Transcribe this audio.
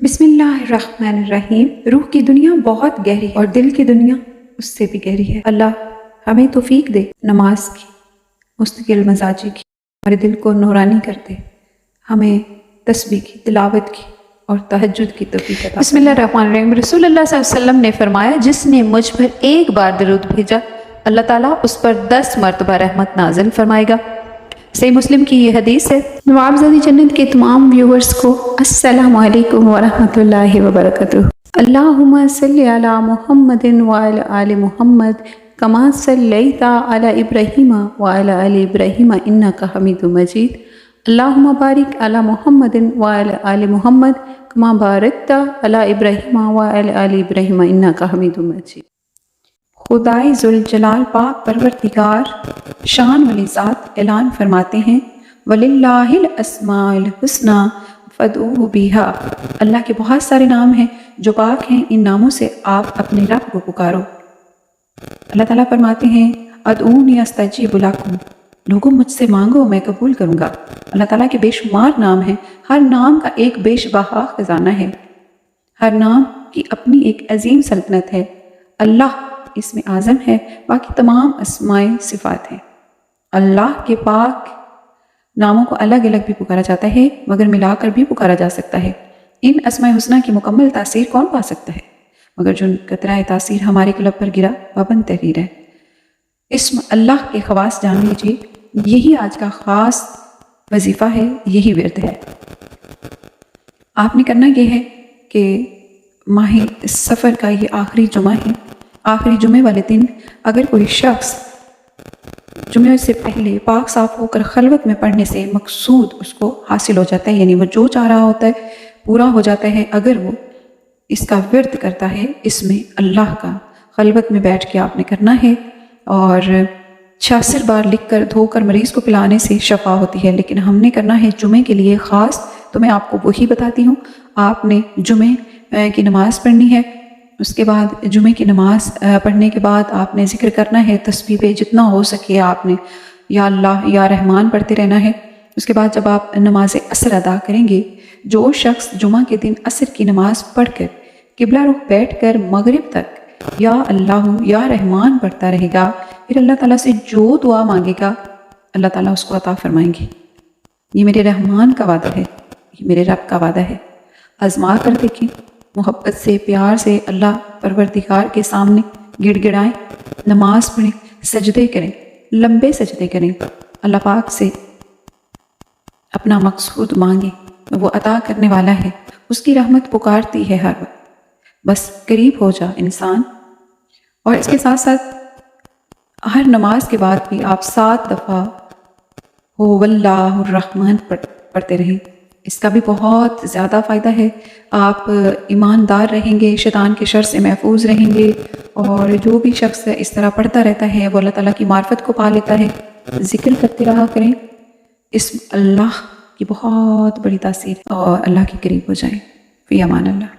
بسم اللہ الرحمن الرحیم۔ روح کی دنیا بہت گہری ہے اور دل کی دنیا اس سے بھی گہری ہے۔ اللہ ہمیں توفیق دے نماز کی، مستقل مزاجی کی، ہمارے دل کو نورانی کر دے، ہمیں تسبیح کی، تلاوت کی اور تہجد کی توفیق عطا۔ بسم اللہ الرحمن الرحیم۔ رسول اللہ صلی اللہ علیہ وسلم نے فرمایا، جس نے مجھ پر ایک بار درود بھیجا اللہ تعالیٰ اس پر 10 مرتبہ رحمت نازل فرمائے گا۔ صحیح مسلم کی یہ حدیث ہے۔ نوابزادی جنت کے تمام ویورز کو السلام علیکم ورحمۃ اللہ وبرکاتہ۔ اللہم صلی علی محمد وعلی آل محمد کما صلیت علی ابراہیم وعلی آل ابراہیم انک حمید مجید۔ اللہم بارک علی محمد وعلی آل محمد کما بارکت علی ابراہیم وعلی آل ابراہیم انک حمید مجید۔ خدائے ذوالجلال پاک پروردگار شان والی ذات اعلان فرماتے ہیں، وَلِلَّهِ الْأَسْمَاءُ الْحُسْنَى فَادْعُوهُ بِهَا۔ اللہ کے بہت سارے نام ہیں جو پاک ہیں، ان ناموں سے آپ اپنے رب کو پکارو۔ اللہ تعالیٰ فرماتے ہیں، ادعونی استجیب لکم، لوگوں مجھ سے مانگو میں قبول کروں گا۔ اللہ تعالیٰ کے بے شمار نام ہیں، ہر نام کا ایک بے شباہہ خزانہ ہے، ہر نام کی اپنی ایک عظیم سلطنت ہے۔ اللہ اس میں اعظم ہے، باقی تمام اسماء صفات ہیں۔ اللہ کے پاک ناموں کو الگ الگ بھی پکارا جاتا ہے مگر ملا کر بھی پکارا جا سکتا ہے۔ ان اسماء حسنہ کی مکمل تاثیر کون پا سکتا ہے مگر جو قطرہ تاثیر ہمارے قلب پر گرا پابند تحریر ہے۔ اسم اللہ کے خواص جان لیجیے، یہی آج کا خاص وظیفہ ہے، یہی ورد ہے۔ آپ نے کرنا یہ ہے کہ ماہ سفر کا یہ آخری جمعہ ہے، آخری جمعے والے دن اگر کوئی شخص جمعے سے پہلے پاک صاف ہو کر خلوت میں پڑھنے سے مقصود اس کو حاصل ہو جاتا ہے، یعنی وہ جو چاہ رہا ہوتا ہے پورا ہو جاتا ہے، اگر وہ اس کا ورد کرتا ہے، اس میں اللہ کا خلوت میں بیٹھ کے آپ نے کرنا ہے، اور 66 بار لکھ کر دھو کر مریض کو پلانے سے شفا ہوتی ہے، لیکن ہم نے کرنا ہے جمعے کے لیے خاص، تو میں آپ کو وہی بتاتی ہوں۔ آپ نے جمعے کی نماز پڑھنی ہے، اس کے بعد جمعے کی نماز پڑھنے کے بعد آپ نے ذکر کرنا ہے، تسبیح پہ جتنا ہو سکے آپ نے یا اللہ یا رحمان پڑھتے رہنا ہے۔ اس کے بعد جب آپ نماز عصر ادا کریں گے، جو شخص جمعہ کے دن عصر کی نماز پڑھ کر قبلہ رخ بیٹھ کر مغرب تک یا اللہ یا رحمان پڑھتا رہے گا، پھر اللہ تعالیٰ سے جو دعا مانگے گا اللہ تعالیٰ اس کو عطا فرمائیں گے۔ یہ میرے رحمان کا وعدہ ہے، یہ میرے رب کا وعدہ ہے۔ آزما کر دیکھیں، محبت سے پیار سے اللہ پروردگار کے سامنے گڑ گڑائیں، نماز پڑھیں، سجدے کریں، لمبے سجدے کریں، اللہ پاک سے اپنا مقصود مانگیں، وہ عطا کرنے والا ہے، اس کی رحمت پکارتی ہے ہر وقت، بس قریب ہو جا انسان۔ اور اس کے ساتھ ساتھ ہر نماز کے بعد بھی آپ 7 دفعہ ہو واللہ الرحمن پڑھتے رہیں، اس کا بھی بہت زیادہ فائدہ ہے۔ آپ ایماندار رہیں گے، شیطان کے شر سے محفوظ رہیں گے، اور جو بھی شخص اس طرح پڑھتا رہتا ہے وہ اللہ تعالیٰ کی معرفت کو پا لیتا ہے۔ ذکر کرتے رہا کریں، اس اللہ کی بہت بڑی تاثیر، اور اللہ کے قریب ہو جائیں۔ فی امان اللہ۔